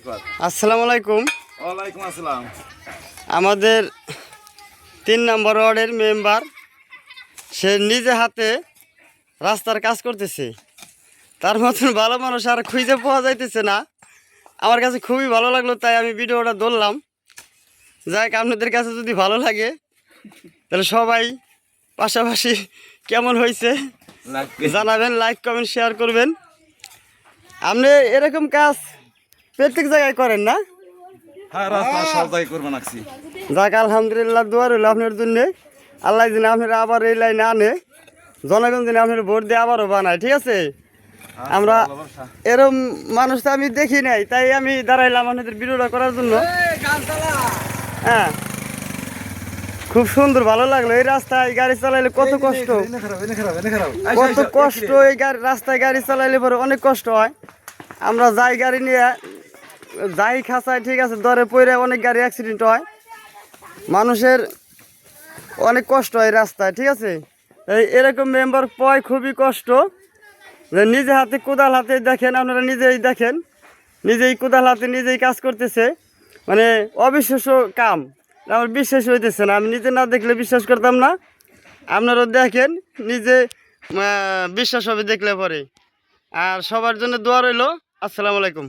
আসসালামু আলাইকুম। ওয়ালাইকুম আসসালাম। আমাদের 3 নম্বর ওয়ার্ডের মেম্বার সে নিজে হাতে রাস্তার কাজ করতেছে। তার মতন ভালো মানুষ আর খুঁজে পাওয়া যাইতেছে না। আমার কাছে খুবই ভালো লাগলো, তাই আমি ভিডিওটা ধরলাম। যাই আপনাদের কাছে যদি ভালো লাগে তাহলে সবাই পাশাপাশি কেমন হয়েছে জানাবেন, লাইক কমেন্ট শেয়ার করবেন। আপনি এরকম কাজ প্রত্যেক জায়গায় করেন না? হ্যাঁ, রাস্তা সব জায়গায় করবো নাকছি। যাক আলহামদুলিল্লাহ, দোয়া রইল আপনার জন্য। আল্লাহ যেন আপনারা আবার এই লাইনে আনে, জনগণ যেন আপনার ভোট দিয়ে আবারও বানায়। ঠিক আছে, আমরা এরকম মানুষ তো আমি দেখি নাই, তাই আমি দাঁড়াইলাম আপনাদের ভিডিওটা করার জন্য। হ্যাঁ, খুব সুন্দর, ভালো লাগলো। এই রাস্তায় গাড়ি চালাইলে কত কষ্ট, কত কষ্ট। এই রাস্তায় গাড়ি চালাইলে পরে অনেক কষ্ট হয়। আমরা যাই গাড়ি নিয়ে যাই খাঁচাই, ঠিক আছে, দরে পড়ে অনেক গাড়ি অ্যাক্সিডেন্ট হয়, মানুষের অনেক কষ্ট হয় রাস্তায়। ঠিক আছে, এরকম মেম্বার পাওয়াই খুবই কষ্ট। যে নিজে হাতে কোদাল হাতে দেখেন, আপনারা নিজেই দেখেন, নিজেই কোদাল হাতে নিজেই কাজ করতেছে, মানে অবিশ্বাস্য কাম। আমার বিশ্বাস হইতেছে না, আমি নিজে না দেখলে বিশ্বাস করতাম না। আপনারাও দেখেন, নিজে বিশ্বাস হবে দেখলে পরে। আর সবার জন্য দোয়া রইল। আসসালামু আলাইকুম।